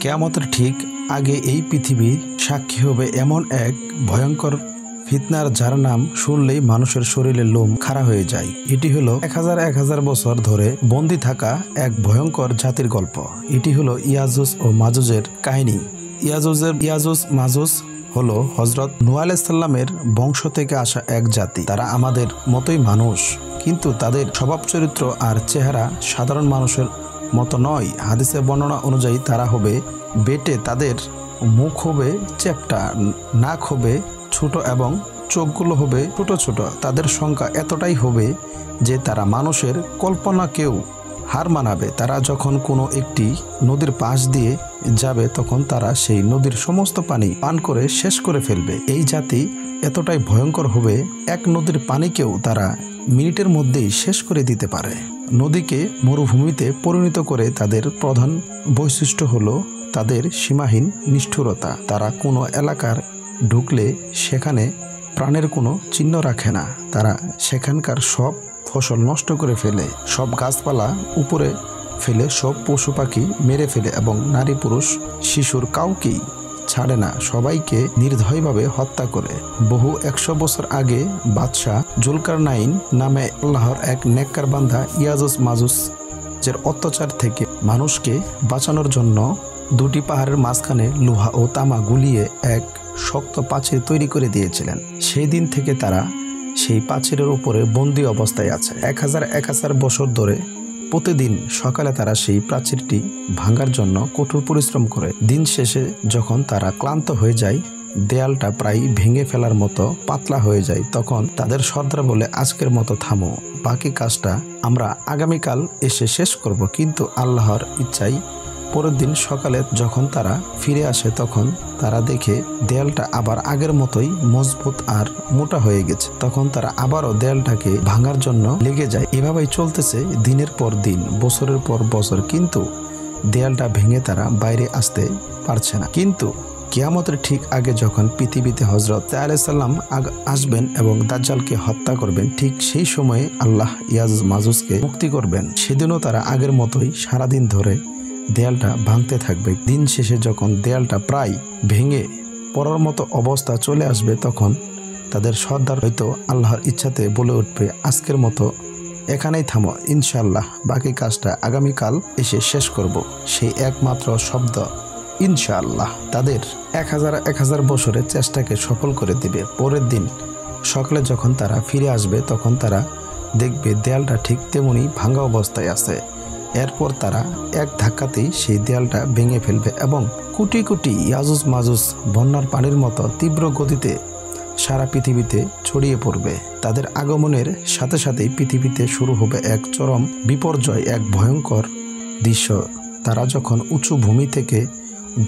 কিয়ামতের ঠিক আগে এই পৃথিবী সাক্ষী হবে এমন এক ভয়ঙ্কর ফিতনার, যার নাম শুনলেই মানুষের শরীরে লোম খাড়া হয়ে যায়। এটি হলো এক হাজার বছর ধরে বন্দী থাকা এক ভয়ঙ্কর জাতির গল্প। এটি হলো ইয়াজুজ ও মাজুজের কাহিনী। ইয়াজুজ মাজুজ হলো হযরত নূহ আলাইহিস সালামের বংশ থেকে আসা এক জাতি। তারা আমাদের মতোই মানুষ, কিন্তু তাদের স্বভাব চরিত্র আর চেহারা সাধারণ মানুষের মতো নয়। হাদিসের বর্ণনা অনুযায়ী তারা হবে বেটে, তাদের মুখ হবে চ্যাপ্টা, নাক হবে ছোট এবং চোখগুলো হবে ছোট ছোট। তাদের সংখ্যা এতটাই হবে যে তারা মানুষের কল্পনাকেও হার মানাবে। তারা যখন কোনো একটি নদীর পাশ দিয়ে যাবে তখন তারা সেই নদীর সমস্ত পানি পান করে শেষ করে ফেলবে। এই জাতি এতটাই ভয়ঙ্কর হবে, এক নদীর পানিকেও তারা মিনিটের মধ্যেই শেষ করে দিতে পারে। নদীকে মরুভূমিতে পরিণত করে তাদের প্রধান বৈশিষ্ট্য হলো তাদের সীমাহীন নিষ্ঠুরতা। তারা কোনো এলাকার ঢুকলে সেখানে প্রাণের কোনো চিহ্ন রাখে না। তারা সেখানকার সব ফসল নষ্ট করে ফেলে, সব গাছপালা উপরে ফেলে, সব পশু পাখি মেরে ফেলে এবং নারী পুরুষ শিশুর কাউকেই ছাড়ে না, সবাইকে নির্দয়ভাবে হত্যা করে। বহু 100 বছর আগে বাদশাহ জুলকারনাইন নামে আল্লাহর এক নেককার বান্দা ইয়াজুজ মাজুজের অত্যাচার থেকে মানুষকে বাঁচানোর জন্য দুটি পাহাড়ের মাঝখানে লোহা ও তামা গুলিয়ে এক শক্ত প্রাচীর তৈরি করে দিয়েছিলেন। সেই দিন থেকে তারা সেই প্রাচীরের উপরে বন্দী অবস্থায় আছে। এক হাজার বছর ধরে প্রতিদিন সকালে তারা সেই প্রাচীরটি ভাঙার জন্য কঠোর পরিশ্রম করে। দিন শেষে যখন তারা ক্লান্ত হয়ে যায়, দেয়ালটা প্রায় ভেঙে ফেলার মতো পাতলা হয়ে যায়, তখন তাদের সর্দার বলে, আজকের মতো থামো, বাকি কাজটা আমরা আগামীকাল এসে শেষ করব। কিন্তু আল্লাহর ইচ্ছাই পরের দিন সকালে যখন তারা ফিরে আসে তখন তারা দেখে দেয়ালটা আবার আগের মতোই মজবুত আর মোটা হয়ে গেছে। তখন তারা আবারও দেয়ালটাকে ভাঙার জন্য লেগে যায়। এভাবেই চলতেছে দিনের পর দিন, বছরের পর বছর, কিন্তু দেয়ালটা ভেঙে তারা বাইরে আসতে পারছে না। কিন্তু কিয়ামতের ঠিক আগে যখন পৃথিবীতে হযরত ঈসা আলাইহিস সালাম আসবেন এবং দাজ্জালকে হত্যা করবেন, ঠিক সেই সময়ে আল্লাহ ইয়াজুজ মাজুজকে মুক্তি করবেন। সেদিনও তারা আগের মতোই সারাদিন ধরে দেয়ালটা ভাঙতে থাকবে। দিন শেষে যখন দেয়ালটা প্রায় ভেঙে পড়ার মতো অবস্থা চলে আসবে, তখন তাদের সর্দার হয়তো আল্লাহর ইচ্ছাতে বলে উঠবে, আজকের মতো এখানেই থামো, ইনশাআল্লাহ বাকি কাজটা আগামীকাল এসে শেষ করব। সেই একমাত্র শব্দ ইনশাআল্লাহ তাদের এক হাজার বছরের চেষ্টাকে সফল করে দিবে। পরের দিন সকালে যখন তারা ফিরে আসবে তখন তারা দেখবে দেয়ালটা ঠিক তেমনি ভাঙা অবস্থায় আছে। এরপর তারা এক ধাক্কাতেই সেই দেয়ালটা ভেঙে ফেলবে এবং কোটি কোটি ইয়াজুজ মাজুজ বন্যার পানির মতো তীব্র গতিতে সারা পৃথিবীতে ছড়িয়ে পড়বে। তাদের আগমনের সাথে সাথেই পৃথিবীতে শুরু হবে এক চরম বিপর্যয়, এক ভয়ঙ্কর দৃশ্য। তারা যখন উঁচু ভূমি থেকে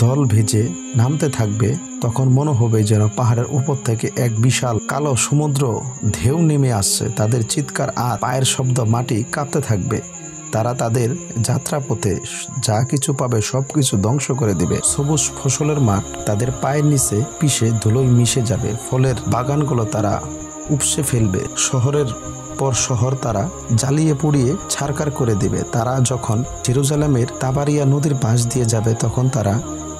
দল ভেজে নামতে থাকবে তখন মনে হবে যেন পাহাড়ের উপর থেকে এক বিশাল কালো সমুদ্র ঢেউ নেমে আসছে। তাদের চিৎকার আর পায়ের শব্দ মাটি কাঁপতে থাকবে। তারা তাদের যাত্রাপথে যা কিছু পাবে সবকিছু ধ্বংস করে দিবে। সবুজ ফসলের মাঠ তাদের পায়ের নিচে পিষে ধুলোয় মিশে যাবে। ফলের বাগানগুলো তারা উপসে ফেলবে। শহরের পর শহর তারা জ্বালিয়ে পুড়িয়ে ছারখার করে দিবে। তারা যখন জেরুজালেমের তাবারিয়া নদীর পাশ দিয়ে যাবে তখন তারা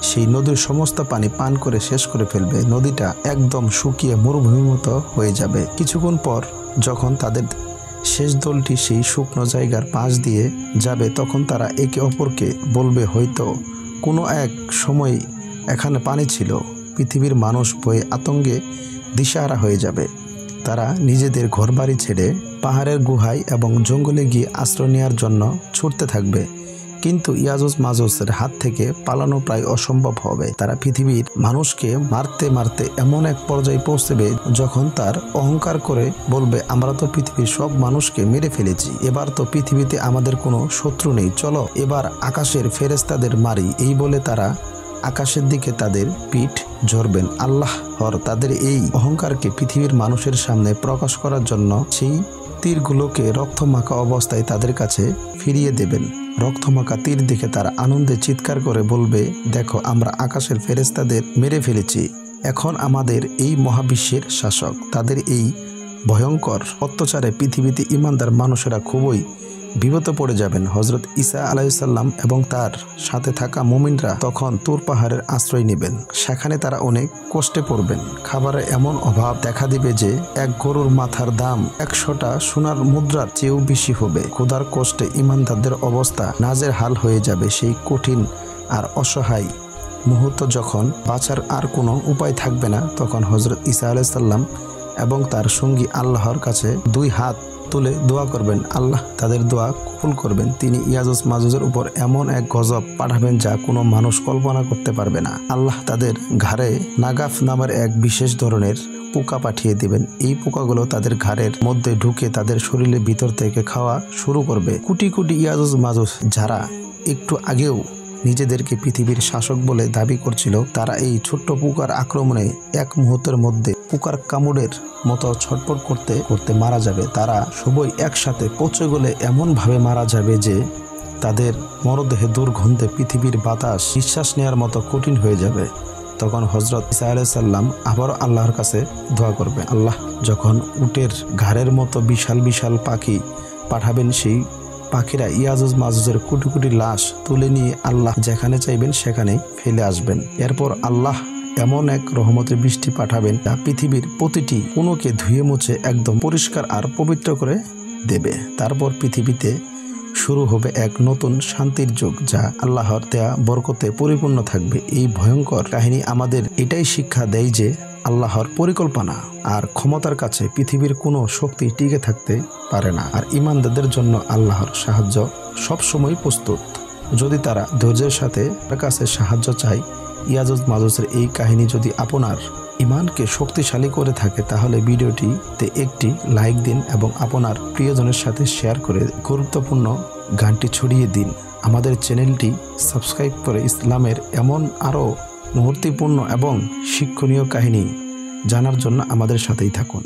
সেই নদীর সমস্ত পানি পান করে শেষ করে ফেলবে। নদীটা একদম শুকিয়ে মরুভূমির মতো হয়ে যাবে। কিছুক্ষণ পর যখন তাদের শেষ দলটি সেই শুকনো জায়গার পাশ দিয়ে যাবে তখন তারা একে অপরকে বলবে, হয়তো কোনো এক সময় এখানে পানি ছিল। পৃথিবীর মানুষ ভয়ে আতঙ্কে দিশাহারা হয়ে যাবে। তারা নিজেদের ঘরবাড়ি ছেড়ে পাহাড়ের গুহায় এবং জঙ্গলে গিয়ে আশ্রয় নেওয়ার জন্য ছুটতে থাকবে। কিন্তু ইয়াজুজ মাজুজের হাত থেকে পালানো প্রায় অসম্ভব হবে। তারা পৃথিবীর মানুষকে মারতে মারতে এমন এক পর্যায়ে পৌঁছবে যখন তার অহংকার করে বলবে, আমরা তো পৃথিবীর সব মানুষকে মেরে ফেলেছি, এবার তো পৃথিবীতে আমাদের কোনো শত্রু নেই, চলো এবার আকাশের ফেরেশতাদের মারি। এই বলে তারা আকাশের দিকে তাদের পিঠ ঝরবেন। আল্লাহর তাদের এই অহংকারকে পৃথিবীর মানুষের সামনে প্রকাশ করার জন্য সেই তীরগুলোকে রক্তমাখা অবস্থায় তাদের কাছে ফিরিয়ে দেবেন। রক্তমাখা তীর দেখে তারা আনন্দে চিৎকার করে বলবে, দেখো আমরা আকাশের ফেরেশতাদের মেরে ফেলেছি, এখন আমাদের এই মহাবিশ্বের শাসক। তাদের এই ভয়ঙ্কর অত্যাচারে পৃথিবীতে ইমানদার মানুষেরা খুবই বিপদে পড়ে যাবেন। হযরত ঈসা আলাইহিসসালাম এবং তার সাথে থাকা মুমিনরা তখন তুর পাহাড়ের আশ্রয় নেবেন। সেখানে তারা অনেক কষ্টে পড়বেন। খাবারের এমন অভাব দেখা দিবে যে এক গরুর মাথার দাম 100টা সোনার মুদ্রার চেয়েও বেশি হবে। ক্ষুধার কষ্টে ঈমানদারদের অবস্থা নাজেহাল হয়ে যাবে। সেই কঠিন আর অসহায় মুহূর্ত যখন বাঁচার আর কোনো উপায় থাকবে না, তখন হযরত ঈসা আলাইহিসসালাম এবং তার সঙ্গী আল্লাহর কাছে 2 হাত তুলে দোয়া করবেন। আল্লাহ তাদের দোয়া কবুল করবেন। তিনি ইয়াজুজ মাজুজের উপর এমন এক গজব পাঠাবেন যা কোনো মানুষ কল্পনা করতে পারবে না। আল্লাহ তাদের ঘাড়ে নাগাফ নামের এক বিশেষ ধরনের পোকা পাঠিয়ে দিবেন। এই পোকাগুলো তাদের ঘাড়ের মধ্যে ঢুকে তাদের শরীরের ভিতর থেকে খাওয়া শুরু করবে। কোটি কোটি ইয়াজুজ মাজুজ যারা একটু আগেও নিজেদেরকে পৃথিবীর শাসক বলে দাবি করছিল, তারা এই ছোট্ট পোকার আক্রমণে এক মুহূর্তের মধ্যে পোকার কামড়ের মতো ছটফট করতে করতে মারা যাবে। তারা সবাই একসাথে পচে গলে এমনভাবে মারা যাবে যে তাদের মরদেহে দুর্গন্ধে পৃথিবীর বাতাস নিঃশ্বাস নেওয়ার মতো কঠিন হয়ে যাবে। তখন হযরত ঈসা আলাইহিসসালাম আবারও আল্লাহর কাছে দোয়া করবে। আল্লাহ যখন উটের ঘাড়ের মতো বিশাল বিশাল পাখি পাঠাবেন, সেই পাখিরা ইয়াজুজ মাজুজের কোটি কোটি লাশ তুলে নিয়ে আল্লাহ যেখানে চাইবেন সেখানেই ফেলে আসবেন। এরপর আল্লাহ এমন এক রহমতের বৃষ্টি পাঠাবেন যা পৃথিবীর প্রতিটি কোণকে ধুয়ে মুছে একদম পরিষ্কার আর পবিত্র করে দেবে। তারপর পৃথিবীতে শুরু হবে এক নতুন শান্তির যুগ যা আল্লাহর দেয়া বরকতে পরিপূর্ণ থাকবে। এই ভয়ঙ্কর কাহিনী আমাদের এটাই শিক্ষা দেয় যে আল্লাহর পরিকল্পনা আর ক্ষমতার কাছে পৃথিবীর কোনো শক্তি টিকে থাকতে পারে না। আর ঈমানদারদের জন্য আল্লাহর সাহায্য সবসময় প্রস্তুত, যদি তারা ধৈর্যের সাথে তার কাছে সাহায্য চায়। ইয়াজুজ মাজুজের এই কাহিনী যদি আপনার ঈমানকে শক্তিশালী করে থাকে, তাহলে ভিডিওটিতে একটি লাইক দিন এবং আপনার প্রিয়জনের সাথে শেয়ার করে গুরুত্বপূর্ণ গানটি ছড়িয়ে দিন। আমাদের চ্যানেলটি সাবস্ক্রাইব করে ইসলামের এমন আরও মুহূর্তপূর্ণ এবং শিক্ষণীয় কাহিনী জানার জন্য আমাদের সাথেই থাকুন।